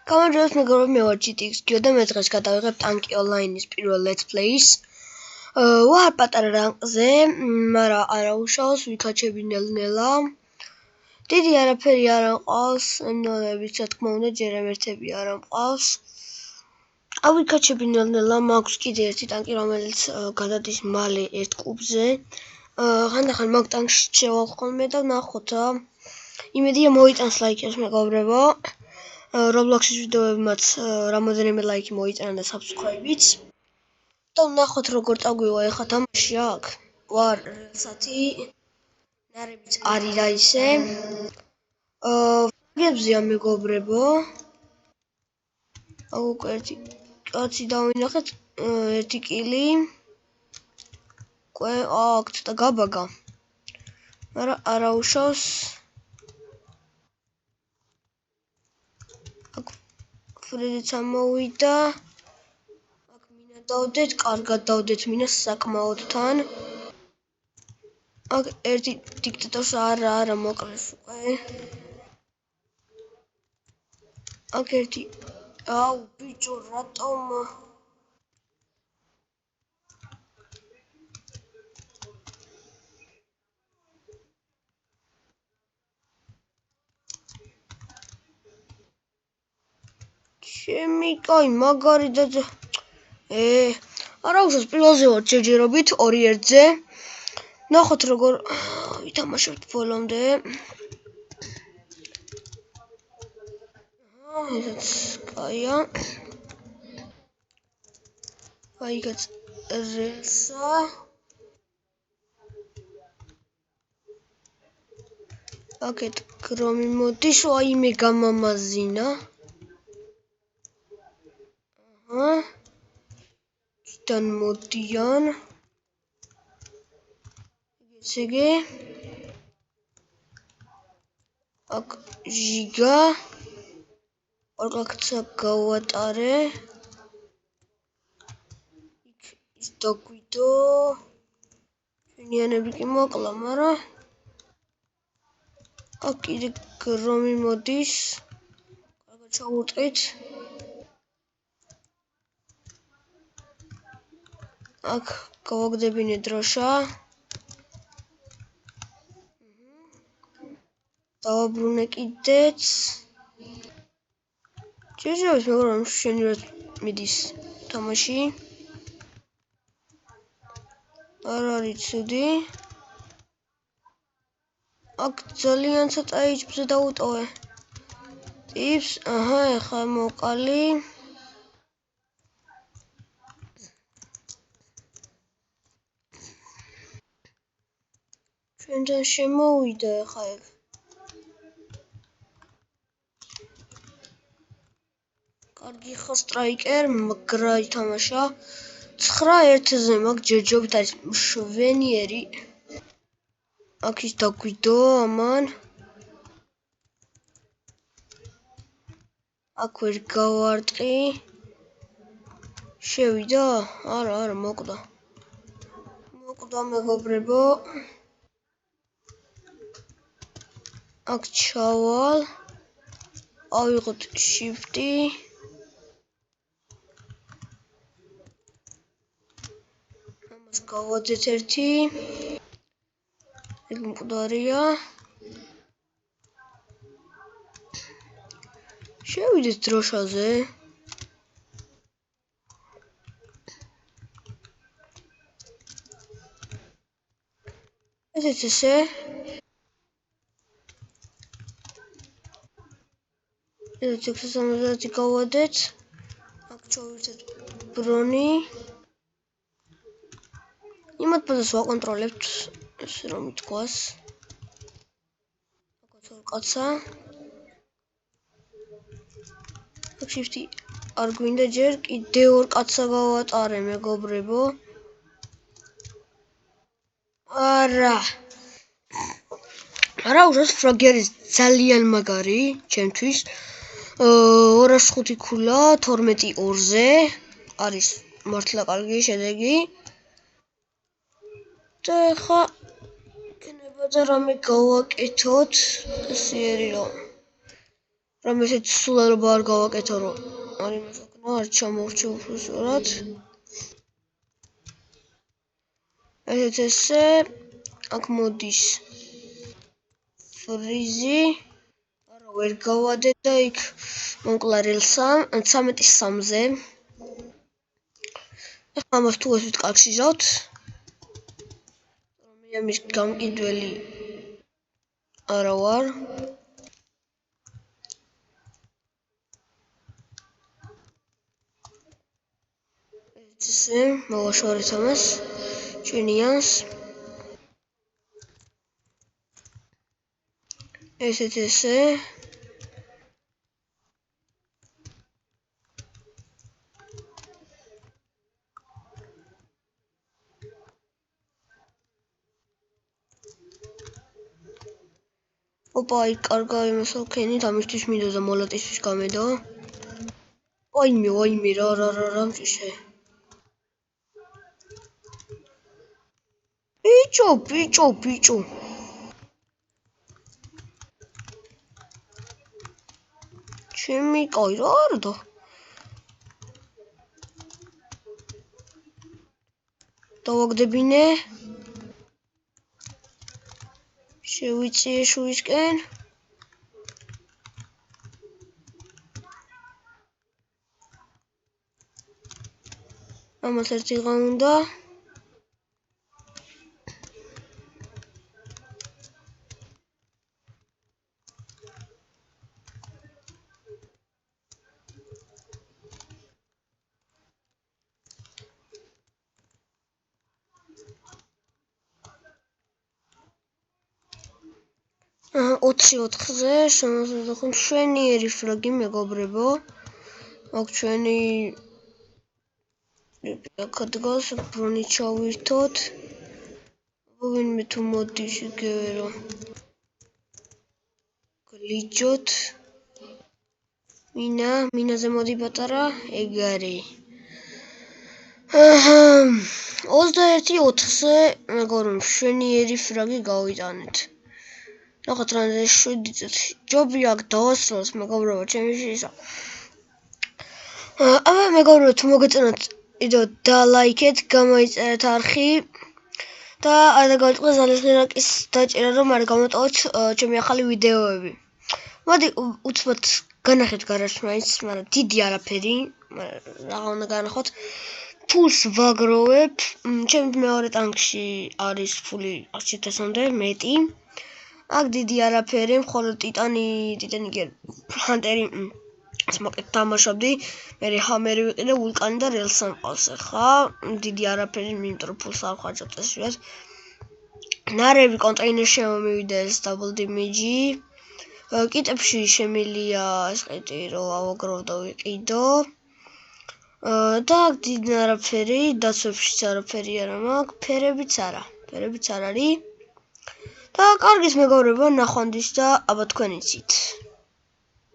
გამარჯვებას მეგობრებო, მე ვარ GTX და მე დღეს გადავიღებ ტანკი ონლაინის პირველ let's play-ს. ვარ პატარა რანკზე, მაგრამ არა უშავს, ვიქაჩები ნელ-ნელა. დიდი არაფერი არ მყავს, ნოლებიც რა თქმა უნდა, ჯერ ერთები არ მყავს. ავიქაჩები ნელ-ნელა, მაქვს კიდე ერთი ტანკი, რომელიც გადადის მალე ერთ კუბზე. ხანდახან მაგ ტანკში შევალ ხოლმე და ნახოთ რა. იმედია მოიტანს ლაიქებს მეგობრებო. Roblox-ის ვიდეოებმაც რამოდენიმე ლაიქი მოიწონა და subscribe-იც. და ნახოთ როგორ წაგვივა ეხლა თამაში აქ. ვარ რელსათი. ნარებიც არის რა ისე. ფაგებზია მეგობრებო. უკვე ერთი კაცი დავინახეთ, ერთი კილი. უკვე აქ ცოტა გაბაგა. მაგრამ არა უშავს. ფრედიც ამოვიდა. აქ მინა დავდეთ, კარგად დავდეთ მინას საკმაოდ თან. აქ ერთი დიქტატორს არა მოკლეს უკვე. აქ ერთი აუ ბიჭო რატომ ჩემი კაი მაგარი და არა უშავს პირველზე ვარ ჯერჯერობით 2-1-ზე. ნახოთ როგორ ვითამაშებთ ბოლომდე. ესეც კაია. აიგაც რელსა. აქეთ გრომი მოდის, აიმე გამამაზინა. Dan modian sege ak giga orgakca გავატარე იქ ის დაგვიდო ჩვენიანები კი მოკლა მაგრამ აქ კიდე გრომი მოდის კარგად ჩავუტყით აქ გავაგდებინე დროშა. დავაბრუნე კიდეც. ჯერჯერობით მაგრამ შენი რა მიდის თამაში. არ არის ცუდი. აქ ძალიან ცოტა HP-ზე დაუტოვე. ტიპს, ეხლა მოვყალი. ჩვენთან შემოვიდა ეხა ეგ. კარგი ხარ სტრაიკერ, მაგრა ითამაშა. 9-1-ზე მაგ ჯერჯერობით არის მშვენიერი. აქ ის დაგვიდო ამან. აქ ვერ გავარტყი. შევიდა? არა, მოკვდა. მოკვდა მეგობრებო. აქ ჩავალ. ავიღოთ shift-ი. ამას გავაძეთ ერთი. ეგ მკვდარია. შევიდეთ დროშაზე. ესეც ესე. ეს 670 გავადეთ. აქ ჩავირთეთ ბრონი. იმათ პოზას ვაკონტროლებთ, ესე რომ ითქვას. აქაც ორ კაცა. აქ shift-ი არ გვინდა ჯერ, კიდე ორ კაცა გავატარე მეგობრებო. არა უშავს ფრაგერი ძალიან მაგარი ჩემთვის. 205 ქულა 12-2-ზე არის მართლა კარგი შედეგი. და ხა იქნება და რამე გავაკეთოთ, ესეერი რომ რომ ესეც სულელობა არ გავაკეთო, რომ არ იმასაკნა არ ჩამოვრჩე უფროსურად. ესეც ესე აქ მოდის ფრიზი, არა ვერ გავადე და იქ მომკლა რელსა 13-3-ზე. ეხლა ამას თუ ეს ვიტკალში ზავთ, რომ მე ამის გამკიდველი არა ვარ. ესე მოვაშორეთ ამას ჩვენიანს. ესეც ესე ოპა, იქ კარგა იმას ვქენით, ამისთვის მინდა და მოლატისთვის გამედო. ვაიმე, რა მჭიშე. ბიჭო. ჩემი კაი რა არა და. დავაგდებინე. შევიწიე შუისკენ. ამას ერთი ღა უნდა. აა 24-ზე შემოგვიყვება მშვენიერი ფრაგი მეგობრებო. აქ ჩვენი კადგას ბრონი ჩავირთოთ. ვინმე თუ მოდის იგივე რომ გლიჯოთ. მინაზე მოდი პატარა, ეგ არის. 21-4-ზე მეგობრებო მშვენიერი ფრაგი გავიტანეთ. ნახოთ რამდენი 7 წუთი. ჯობია აქ დავასრულოთ მეგობრებო ჩემი შისა. აბა მეგობრებო თუ მოგეწონათ ვიდეო და ლაიქეთ, გამოიწერეთ არხი და არ დაგავიწყდეთ ზალისღირაკის დაჭერა რომ არ გამოტოვოთ ჩემი ახალი ვიდეოები. მოდი უცბად განახეთ გარეთ მაინც, მაგრამ დიდი არაფერი, რაღა უნდა განახოთ. ფულს ვაგროვებ, ჩემი მეორე ტანკში არის ფული 1000-მდე მეტი. აქ დიდი არაფერი, მხოლოდ ტიტანი ჰანტერი მოკეთ თამაშობდი, მე ჰამერი ვიყიდე, ვულკანი და რელსა მყავს ახლა. დიდი არაფერი, იმიტომ რომ ფულს არ ვხარჯავ წესრიგად. ნარევი კონტეინერში შემომივიდა ეს double damage. კიტებში შემილია ეს ყიტი რომ ავაგროვ და ვიყიდო. და აქ დიდი არაფერი, დაცვებშიც არაფერი არა მაქვს, ფერებიც არ არის. და კარგის მეგობრებო, ნახვამდის და აბა თქვენ იცით.